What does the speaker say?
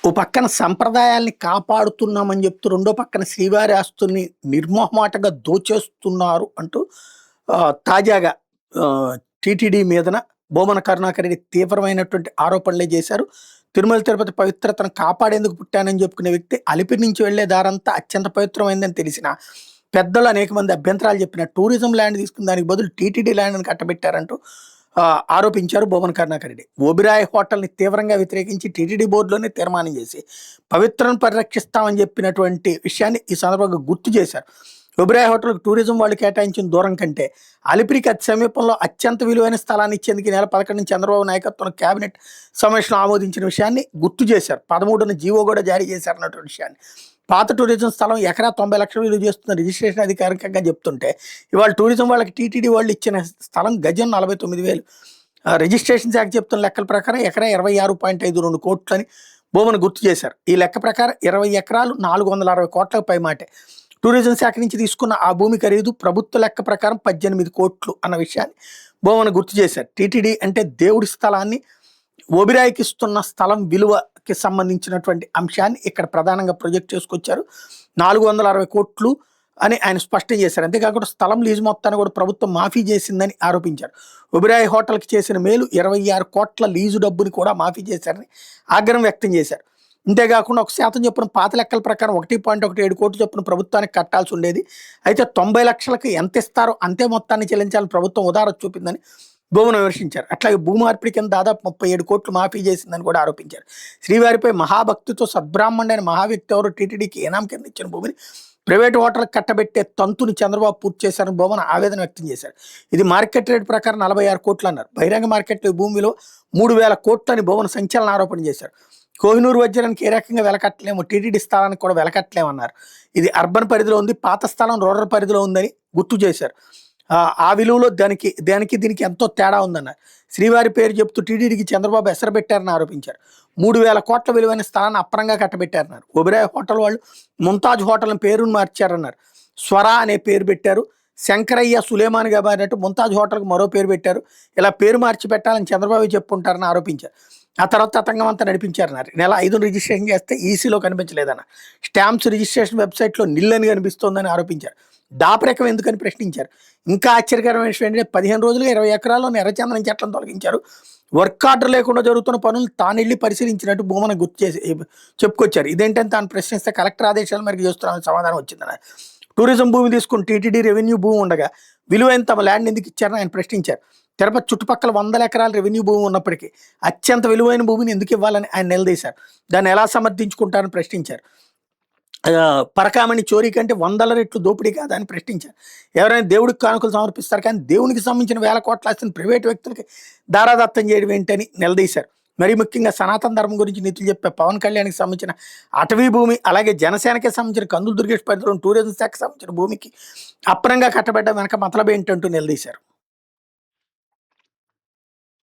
ఓ పక్కన సంప్రదాయాల్ని కాపాడుతున్నామని చెప్తూ, రెండో పక్కన శ్రీవారి ఆస్తుల్ని నిర్మొహమాటంగా దోచేస్తున్నారు అంటూ తాజాగా టీటీడీ మీదన బోమన కరుణాకర్ రెడ్డి తీవ్రమైనటువంటి ఆరోపణలే చేశారు. తిరుమల తిరుపతి పవిత్రతను కాపాడేందుకు పుట్టానని చెప్పుకునే వ్యక్తి అలిపిరి నుంచి వెళ్లే దారంతా అత్యంత పవిత్రమైందని తెలిసిన పెద్దలు అనేక మంది అభ్యంతరాలు చెప్పిన టూరిజం ల్యాండ్ తీసుకున్న దానికి బదులు టీటీడీ ల్యాండ్ని కట్టబెట్టారంటూ ఆరోపించారు బోమన కరుణాకర్ రెడ్డి. ఓబిరాయ్ హోటల్ని తీవ్రంగా వ్యతిరేకించి టీటీడీ బోర్డులోనే తీర్మానం చేసి పవిత్రను పరిరక్షిస్తామని చెప్పినటువంటి విషయాన్ని ఈ సందర్భంగా గుర్తు చేశారు. ఓబిరాయ్ హోటల్కి టూరిజం వాళ్ళు కేటాయించిన దూరం కంటే అలిపిరికి అతి సమీపంలో అత్యంత విలువైన స్థలాన్ని ఇచ్చేందుకు ఈ నెల 11 చంద్రబాబు నాయకత్వంలో కేబినెట్ సమావేశంలో ఆమోదించిన విషయాన్ని గుర్తు చేశారు. 13న జీవో కూడా జారీ చేశారన్నటువంటి విషయాన్ని. పాత టూరిజం స్థలం ఎకరా 90 లక్షలు విలువ చేస్తున్న రిజిస్ట్రేషన్ అధికారికంగా చెప్తుంటే, ఇవాళ టూరిజం వాళ్ళకి టీటీడీ వాళ్ళు ఇచ్చిన స్థలం గజం 49,000. రిజిస్ట్రేషన్ శాఖ చెప్తున్న లెక్కల ప్రకారం ఎకరా 26.52 కోట్లని బోమను గుర్తు చేశారు. ఈ లెక్క ప్రకారం 20 ఎకరాలు 460 కోట్లకు పైమాటే. టూరిజం శాఖ నుంచి తీసుకున్న ఆ భూమి ఖరీదు ప్రభుత్వ లెక్క ప్రకారం 18 కోట్లు అన్న విషయాన్ని బోమను గుర్తు చేశారు. టీటీడీ అంటే దేవుడి స్థలాన్ని ఓబిరాయికి ఇస్తున్న స్థలం విలువకి సంబంధించినటువంటి అంశాన్ని ఇక్కడ ప్రధానంగా ప్రొజెక్ట్ చేసుకొచ్చారు. 460 కోట్లు అని ఆయన స్పష్టం చేశారు. అంతేకాకుండా స్థలం లీజు మొత్తాన్ని కూడా ప్రభుత్వం మాఫీ చేసిందని ఆరోపించారు. ఓబిరాయ్ హోటల్కి చేసిన మేలు 26 కోట్ల లీజు డబ్బుని కూడా మాఫీ చేశారని ఆగ్రహం వ్యక్తం చేశారు. అంతేకాకుండా 1% చొప్పున పాత లెక్కల ప్రకారం 1.17 కోట్లు చొప్పున ప్రభుత్వానికి కట్టాల్సి ఉండేది. అయితే 90 లక్షలకు ఎంత ఇస్తారో అంతే మొత్తాన్ని చెల్లించాలని ప్రభుత్వం ఉదారత చూపిందని బోమన విమర్శించారు. అట్లాగే భూమార్పిడి కింద దాదాపు 37 కోట్లు మాఫీ చేసిందని కూడా ఆరోపించారు. శ్రీవారిపై మహాభక్తితో సద్బ్రాహ్మణుడైన మహావ్యక్తి ఎవరు టీటీడీకి ఏనాం కింద ఇచ్చిన భూమిని ప్రైవేటు హోటల్కి కట్టబెట్టే తంతుని చంద్రబాబు పూర్తి చేశారని బోమన ఆవేదన వ్యక్తం చేశారు. ఇది మార్కెట్ రేట్ ప్రకారం 46 కోట్లు అన్నారు. బహిరంగ మార్కెట్లో భూమి విలువ 3,000 కోట్లు అని బోమన సంచలన ఆరోపణ చేశారు. కోహినూరు వజ్రానికి ఏ రకంగా వెలకట్టలేము, టీటీడీ స్థలానికి కూడా వెలకట్టలేమన్నారు. ఇది అర్బన్ పరిధిలో ఉంది, పాత స్థలం రూరల్ పరిధిలో ఉందని గుర్తు చేశారు. ఆ విలువలో దీనికి ఎంతో తేడా ఉందన్నారు. శ్రీవారి పేరు చెప్తూ టీటీడీకి చంద్రబాబు ఎసరు పెట్టారని ఆరోపించారు. 3,000 కోట్ల విలువైన స్థలాన్ని అప్పరంగా కట్టబెట్టారన్నారు. ఓబిరాయ్ హోటల్ వాళ్ళు ముంతాజ్ హోటల్ పేరును మార్చారన్నారు. స్వర అనే పేరు పెట్టారు. శంకరయ్య సులేమాన్ గారు ముంతాజ్ హోటల్కి మరో పేరు పెట్టారు. ఇలా పేరు మార్చి పెట్టాలని చంద్రబాబు చెప్పుకుంటారని ఆరోపించారు. ఆ తర్వాత తతంగం అంతా నడిపించారన్నారు. నెల 5 రిజిస్ట్రేషన్ చేస్తే ఈసీలో కనిపించలేదన్న. స్టాంప్స్ రిజిస్ట్రేషన్ వెబ్సైట్లో నిల్లని కనిపిస్తోందని ఆరోపించారు. దాపరికం ఎందుకని ప్రశ్నించారు. ఇంకా ఆశ్చర్యకరమైన విషయం ఏంటంటే 15 రోజులుగా 20 ఎకరాల్లోని ఎర్రచందనం చెట్లను తొలగించారు. వర్క్ ఆర్డర్ లేకుండా జరుగుతున్న పనులు తానెళ్ళి పరిశీలించినట్టు భూమన గుర్తు చేసి చెప్పుకొచ్చారు. ఇదేంటని తాను ప్రశ్నిస్తే కలెక్టర్ ఆదేశాల మేరకు చేస్తున్నామని సమాధానం వచ్చిందన్నారు. టూరిజం భూమి తీసుకుని టీటీడీ రెవెన్యూ భూమి ఉండగా విలువైన తమ ల్యాండ్ ఎందుకు ఇచ్చారని ఆయన ప్రశ్నించారు. తిరుపతి చుట్టుపక్కల 100 ఎకరాల రెవెన్యూ భూమి ఉన్నప్పటికీ అత్యంత విలువైన భూమిని ఎందుకు ఇవ్వాలని ఆయన నిలదీశారు. దాన్ని ఎలా సమర్థించుకుంటారని ప్రశ్నించారు. పరకామణి చోరీ కంటే 100 రెట్లు దోపిడీ కాదా అని ప్రశ్నించారు. ఎవరైనా దేవుడికి కానుకలు సమర్పిస్తారు, కానీ దేవునికి సంబంధించిన వేల కోట్ల ఆస్తిని ప్రైవేటు వ్యక్తులకి దారాదత్తం చేయడం ఏంటని నిలదీశారు. మరీ ముఖ్యంగా సనాతన ధర్మం గురించి నీతులు చెప్పే పవన్ కళ్యాణ్కి సంబంధించిన అటవీ భూమి, అలాగే జనసేనకి సంబంధించిన కందులు దుర్గేష్ పరిధిలో టూరిజం శాఖకు సంబంధించిన భూమికి అప్పరంగా కట్టబడ్డ వెనక మతలబ్ ఏంటంటూ నిలదీశారు.